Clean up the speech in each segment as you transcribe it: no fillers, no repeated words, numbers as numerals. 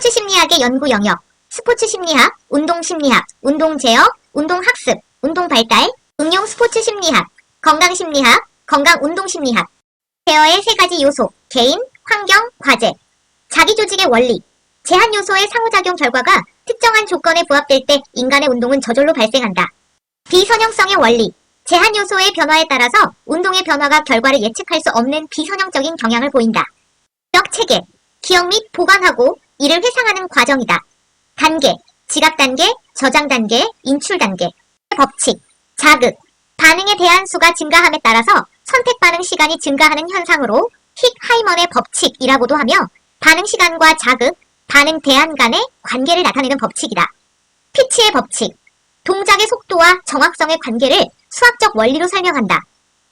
스포츠 심리학의 연구 영역, 스포츠 심리학, 운동 심리학, 운동 제어, 운동 학습, 운동 발달, 응용 스포츠 심리학, 건강 심리학, 건강 운동 심리학. 제어의 세 가지 요소, 개인, 환경, 과제. 자기 조직의 원리. 제한 요소의 상호작용 결과가 특정한 조건에 부합될 때 인간의 운동은 저절로 발생한다. 비선형성의 원리. 제한 요소의 변화에 따라서 운동의 변화가 결과를 예측할 수 없는 비선형적인 경향을 보인다. 기억 체계. 기억 및 보관하고 이를 회상하는 과정이다. 단계. 지각 단계, 저장 단계, 인출 단계. 법칙. 자극. 반응에 대한 수가 증가함에 따라서 선택 반응 시간이 증가하는 현상으로 힉하이먼의 법칙이라고도 하며 반응 시간과 자극, 반응 대안 간의 관계를 나타내는 법칙이다. 피치의 법칙. 동작의 속도와 정확성의 관계를 수학적 원리로 설명한다.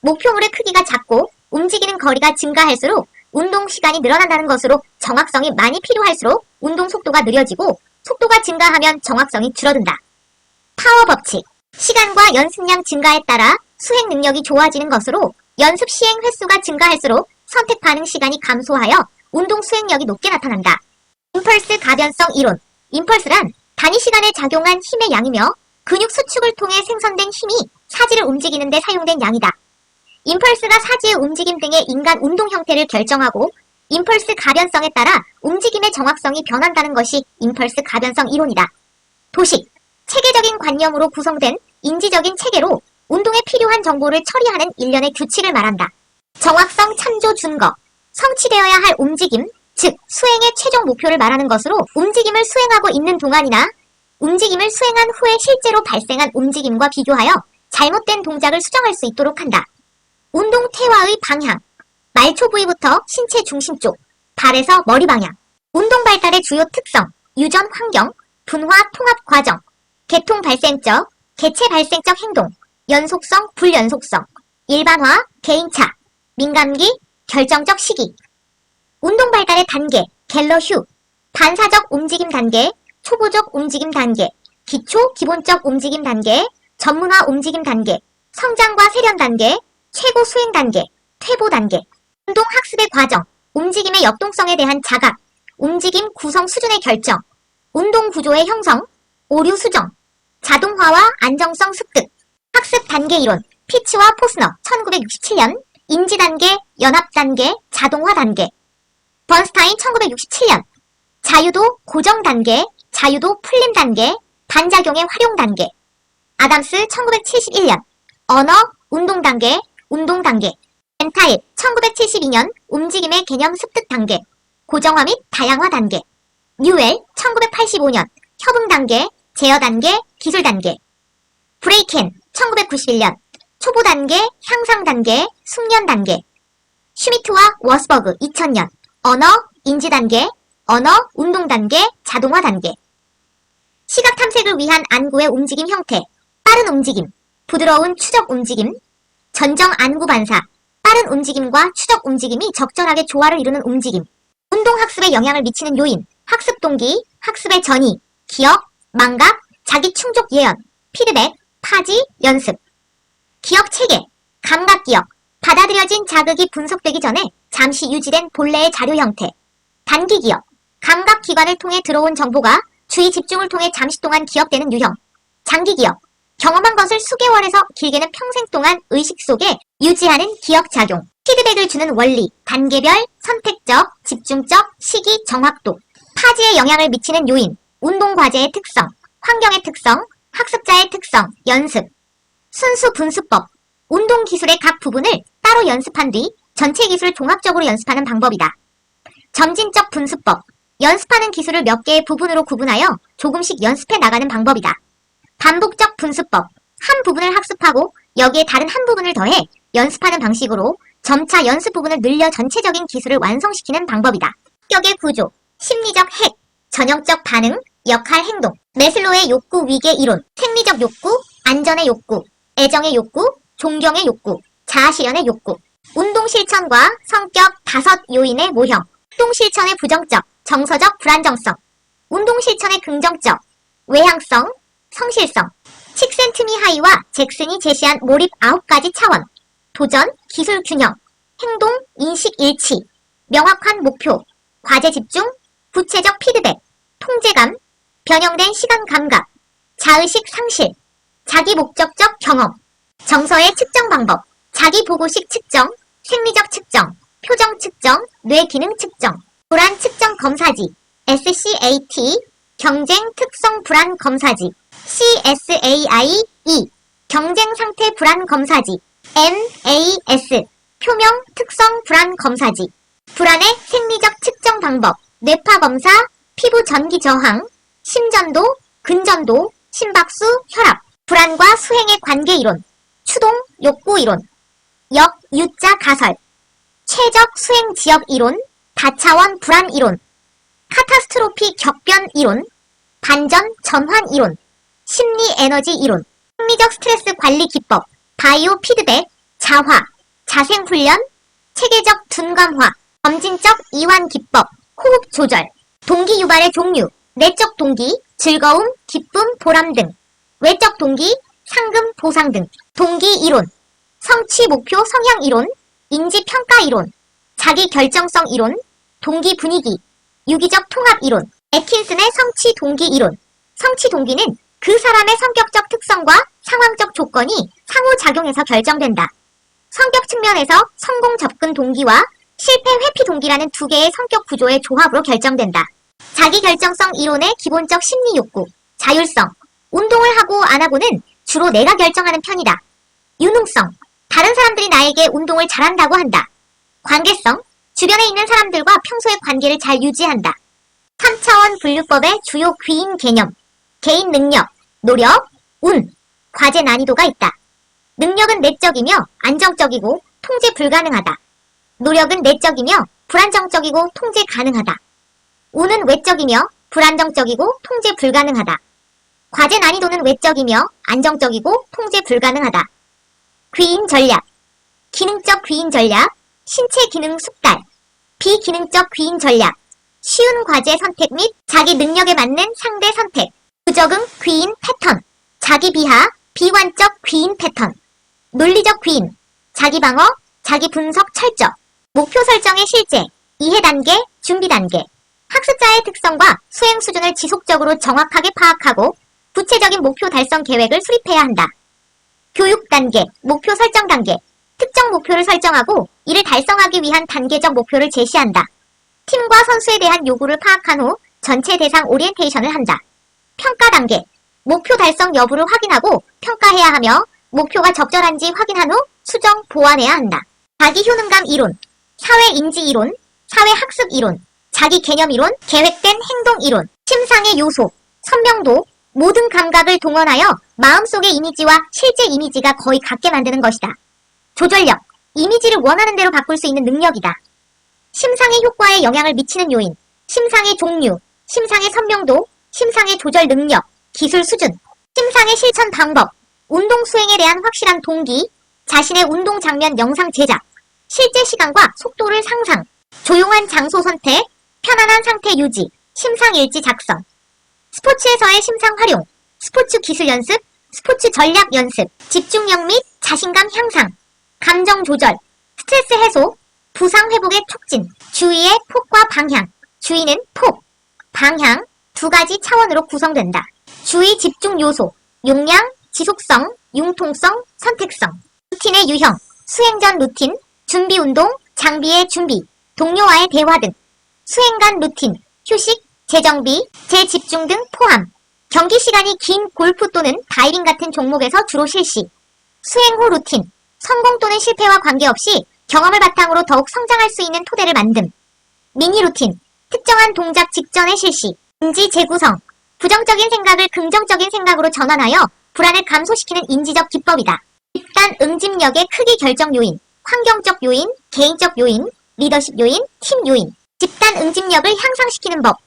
목표물의 크기가 작고 움직이는 거리가 증가할수록 운동 시간이 늘어난다는 것으로 정확성이 많이 필요할수록 운동 속도가 느려지고 속도가 증가하면 정확성이 줄어든다. 파워 법칙. 시간과 연습량 증가에 따라 수행 능력이 좋아지는 것으로 연습 시행 횟수가 증가할수록 선택 반응 시간이 감소하여 운동 수행력이 높게 나타난다. 임펄스 가변성 이론. 임펄스란 단위 시간에 작용한 힘의 양이며 근육 수축을 통해 생성된 힘이 사지를 움직이는 데 사용된 양이다. 임펄스가 사지의 움직임 등의 인간 운동 형태를 결정하고 임펄스 가변성에 따라 움직임의 정확성이 변한다는 것이 임펄스 가변성 이론이다. 도식. 체계적인 관념으로 구성된 인지적인 체계로 운동에 필요한 정보를 처리하는 일련의 규칙을 말한다. 정확성 참조 준거. 성취되어야 할 움직임, 즉 수행의 최종 목표를 말하는 것으로 움직임을 수행하고 있는 동안이나 움직임을 수행한 후에 실제로 발생한 움직임과 비교하여 잘못된 동작을 수정할 수 있도록 한다. 운동 태화의 방향. 말초 부위부터 신체 중심 쪽, 발에서 머리 방향. 운동 발달의 주요 특성, 유전 환경, 분화 통합 과정, 계통 발생적, 개체 발생적 행동, 연속성, 불연속성, 일반화, 개인차, 민감기, 결정적 시기. 운동 발달의 단계, 갤러 휴. 반사적 움직임 단계, 초보적 움직임 단계, 기초 기본적 움직임 단계, 전문화 움직임 단계, 성장과 세련 단계, 최고 수행 단계, 퇴보 단계. 운동 학습의 과정, 움직임의 역동성에 대한 자각, 움직임 구성 수준의 결정, 운동 구조의 형성, 오류 수정, 자동화와 안정성 습득. 학습 단계 이론, 피츠와 포스너 1967년, 인지 단계, 연합 단계, 자동화 단계. 번스타인 1967년, 자유도 고정 단계, 자유도 풀림 단계, 반작용의 활용 단계. 아담스 1971년, 언어, 운동 단계, 운동 단계. 벤타일 1972년, 움직임의 개념 습득 단계, 고정화 및 다양화 단계. 뉴웰 1985년, 협응 단계, 제어 단계, 기술 단계. 브레이켄 1991년, 초보 단계, 향상 단계, 숙련 단계. 슈미트와 워스버그 2000년, 언어, 인지 단계, 언어, 운동 단계, 자동화 단계. 시각 탐색을 위한 안구의 움직임 형태, 빠른 움직임, 부드러운 추적 움직임, 전정 안구 반사, 빠른 움직임과 추적 움직임이 적절하게 조화를 이루는 움직임. 운동 학습에 영향을 미치는 요인, 학습 동기, 학습의 전이, 기억, 망각, 자기 충족 예언, 피드백, 파지, 연습. 기억 체계, 감각 기억, 받아들여진 자극이 분석되기 전에 잠시 유지된 본래의 자료 형태. 단기 기억, 감각 기관을 통해 들어온 정보가 주의 집중을 통해 잠시 동안 기억되는 유형. 장기 기억, 경험한 것을 수개월에서 길게는 평생 동안 의식 속에 유지하는 기억작용. 피드백을 주는 원리, 단계별, 선택적, 집중적, 시기, 정확도. 파지에 영향을 미치는 요인, 운동과제의 특성, 환경의 특성, 학습자의 특성, 연습. 순수 분수법, 운동기술의 각 부분을 따로 연습한 뒤 전체 기술을 종합적으로 연습하는 방법이다. 점진적 분수법, 연습하는 기술을 몇 개의 부분으로 구분하여 조금씩 연습해 나가는 방법이다. 반복적 분수법, 한 부분을 학습하고 여기에 다른 한 부분을 더해 연습하는 방식으로 점차 연습 부분을 늘려 전체적인 기술을 완성시키는 방법이다. 격의 구조, 심리적 핵, 전형적 반응, 역할 행동. 매슬로의 욕구 위계 이론, 생리적 욕구, 안전의 욕구, 애정의 욕구, 존경의 욕구, 자아실현의 욕구. 운동 실천과 성격 5 요인의 모형. 운동 실천의 부정적, 정서적 불안정성. 운동 실천의 긍정적, 외향성, 성실성. 칙센트미 하이와 잭슨이 제시한 몰입 9가지 차원. 도전, 기술 균형, 행동, 인식 일치, 명확한 목표, 과제 집중, 구체적 피드백, 통제감, 변형된 시간 감각, 자의식 상실, 자기 목적적 경험, 정서의 측정 방법, 자기 보고식 측정, 생리적 측정, 표정 측정, 뇌 기능 측정, 불안 측정 검사지, SCAT, 경쟁 특성 불안 검사지, CSAI-E, 경쟁 상태 불안 검사지, MAS, 표명 특성 불안 검사지, 불안의 생리적 측정 방법, 뇌파 검사, 피부 전기 저항, 심전도, 근전도, 심박수, 혈압, 불안과 수행의 관계 이론, 추동, 욕구 이론, 역, 유자 가설, 최적 수행 지역 이론, 다차원 불안 이론, 카타스트로피 격변 이론, 반전 전환 이론, 심리 에너지 이론, 심리적 스트레스 관리 기법, 바이오 피드백, 자화, 자생 훈련, 체계적 둔감화, 점진적 이완 기법, 호흡 조절, 동기 유발의 종류, 내적 동기, 즐거움, 기쁨, 보람 등, 외적 동기, 상금, 보상 등, 동기 이론, 성취 목표 성향 이론, 인지 평가 이론, 자기 결정성 이론, 동기 분위기, 유기적 통합 이론, 애킨슨의 성취 동기 이론. 성취 동기는 그 사람의 성격적 특성과 상황적 조건이 상호작용해서 결정된다. 성격 측면에서 성공 접근 동기와 실패 회피 동기라는 두 개의 성격 구조의 조합으로 결정된다. 자기 결정성 이론의 기본적 심리 욕구, 자율성, 운동을 하고 안 하고는 주로 내가 결정하는 편이다. 유능성, 다른 사람들이 나에게 운동을 잘한다고 한다. 관계성, 주변에 있는 사람들과 평소의 관계를 잘 유지한다. 3차원 분류법의 주요 귀인 개념, 개인 능력, 노력, 운, 과제 난이도가 있다. 능력은 내적이며 안정적이고 통제 불가능하다. 노력은 내적이며 불안정적이고 통제 가능하다. 운은 외적이며 불안정적이고 통제 불가능하다. 과제 난이도는 외적이며 안정적이고 통제 불가능하다. 귀인 전략, 기능적 귀인 전략, 신체 기능 숙달, 비기능적 귀인 전략, 쉬운 과제 선택 및 자기 능력에 맞는 상대 선택, 부적응 귀인 패턴, 자기 비하, 비관적 귀인 패턴, 논리적 귀인, 자기 방어, 자기 분석 철저, 목표 설정의 실제, 이해 단계, 준비 단계, 학습자의 특성과 수행 수준을 지속적으로 정확하게 파악하고 구체적인 목표 달성 계획을 수립해야 한다. 교육 단계, 목표 설정 단계, 특정 목표를 설정하고 이를 달성하기 위한 단계적 목표를 제시한다. 팀과 선수에 대한 요구를 파악한 후 전체 대상 오리엔테이션을 한다. 평가 단계, 목표 달성 여부를 확인하고 평가해야 하며 목표가 적절한지 확인한 후 수정, 보완해야 한다. 자기 효능감 이론, 사회 인지 이론, 사회 학습 이론, 자기 개념 이론, 계획된 행동 이론, 심상의 요소, 선명도, 모든 감각을 동원하여 마음속의 이미지와 실제 이미지가 거의 같게 만드는 것이다. 조절력, 이미지를 원하는 대로 바꿀 수 있는 능력이다. 심상의 효과에 영향을 미치는 요인, 심상의 종류, 심상의 선명도, 심상의 조절 능력, 기술 수준, 심상의 실천 방법, 운동 수행에 대한 확실한 동기, 자신의 운동 장면 영상 제작, 실제 시간과 속도를 상상, 조용한 장소 선택, 편안한 상태 유지, 심상일지 작성, 스포츠에서의 심상 활용, 스포츠 기술 연습, 스포츠 전략 연습, 집중력 및 자신감 향상, 감정 조절, 스트레스 해소, 부상 회복의 촉진, 주의의 폭과 방향, 주의는 폭, 방향 두 가지 차원으로 구성된다. 주의 집중 요소, 용량, 지속성, 융통성, 선택성, 루틴의 유형, 수행 전 루틴, 준비 운동, 장비의 준비, 동료와의 대화 등, 수행 간 루틴, 휴식, 재정비, 재집중 등 포함, 경기 시간이 긴 골프 또는 다이빙 같은 종목에서 주로 실시, 수행 후 루틴, 성공 또는 실패와 관계없이 경험을 바탕으로 더욱 성장할 수 있는 토대를 만듦, 미니 루틴, 특정한 동작 직전의 실시, 인지 재구성, 부정적인 생각을 긍정적인 생각으로 전환하여 불안을 감소시키는 인지적 기법이다. 집단 응집력의 크기 결정 요인, 환경적 요인, 개인적 요인, 리더십 요인, 팀 요인, 집단 응집력을 향상시키는 법,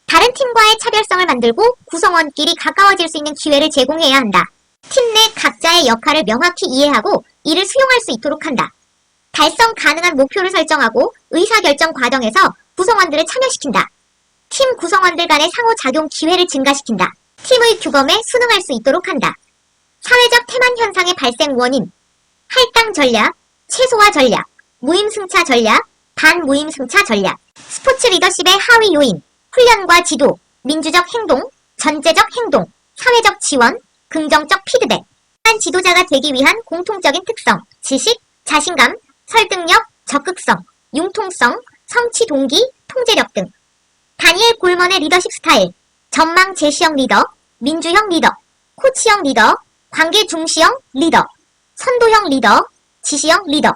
다른 팀과의 차별성을 만들고 구성원끼리 가까워질 수 있는 기회를 제공해야 한다. 팀 내 각자의 역할을 명확히 이해하고 이를 수용할 수 있도록 한다. 달성 가능한 목표를 설정하고 의사결정 과정에서 구성원들을 참여시킨다. 팀 구성원들 간의 상호작용 기회를 증가시킨다. 팀의 규범에 순응할 수 있도록 한다. 사회적 태만 현상의 발생 원인, 할당 전략, 최소화 전략, 무임승차 전략, 반무임승차 전략, 스포츠 리더십의 하위 요인, 훈련과 지도, 민주적 행동, 전제적 행동, 사회적 지원, 긍정적 피드백. 한 지도자가 되기 위한 공통적인 특성, 지식, 자신감, 설득력, 적극성, 융통성, 성취 동기, 통제력 등. 다니엘 골먼의 리더십 스타일, 전망 제시형 리더, 민주형 리더, 코치형 리더, 관계 중시형 리더, 선도형 리더, 지시형 리더.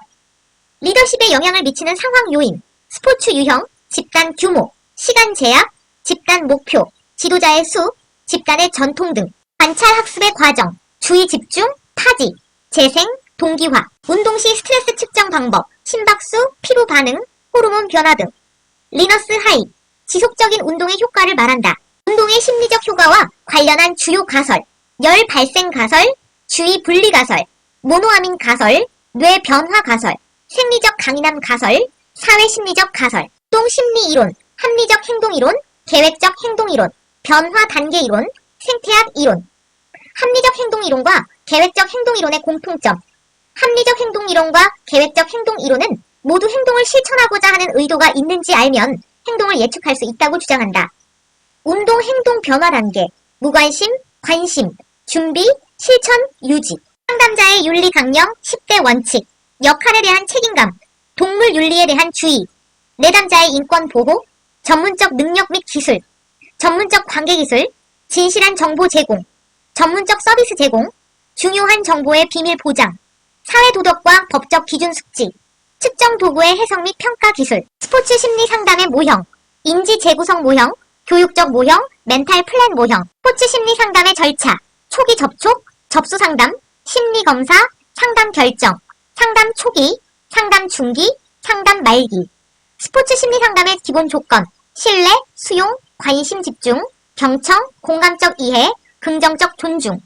리더십에 영향을 미치는 상황 요인, 스포츠 유형, 집단 규모, 시간 제약, 집단 목표, 지도자의 수, 집단의 전통 등. 관찰 학습의 과정, 주의 집중, 타지, 재생, 동기화, 운동 시 스트레스 측정 방법, 심박수, 피로 반응, 호르몬 변화 등. 리너스 하이, 지속적인 운동의 효과를 말한다. 운동의 심리적 효과와 관련한 주요 가설, 열 발생 가설, 주의 분리 가설, 모노아민 가설, 뇌 변화 가설, 생리적 강인함 가설, 사회 심리적 가설, 운동 심리 이론, 합리적 행동 이론, 계획적 행동 이론, 변화 단계 이론, 생태학 이론. 합리적 행동 이론과 계획적 행동 이론의 공통점. 합리적 행동 이론과 계획적 행동 이론은 모두 행동을 실천하고자 하는 의도가 있는지 알면 행동을 예측할 수 있다고 주장한다. 운동 행동 변화 단계, 무관심, 관심, 준비, 실천, 유지. 상담자의 윤리 강령, 10대 원칙, 역할에 대한 책임감, 동물 윤리에 대한 주의, 내담자의 인권 보호, 전문적 능력 및 기술, 전문적 관계 기술, 진실한 정보 제공, 전문적 서비스 제공, 중요한 정보의 비밀 보장, 사회 도덕과 법적 기준 숙지, 측정 도구의 해석 및 평가 기술, 스포츠 심리 상담의 모형, 인지 재구성 모형, 교육적 모형, 멘탈 플랜 모형, 스포츠 심리 상담의 절차, 초기 접촉, 접수 상담, 심리 검사, 상담 결정, 상담 초기, 상담 중기, 상담 말기. 스포츠 심리 상담의 기본 조건, 신뢰, 수용, 관심 집중, 경청, 공감적 이해, 긍정적 존중.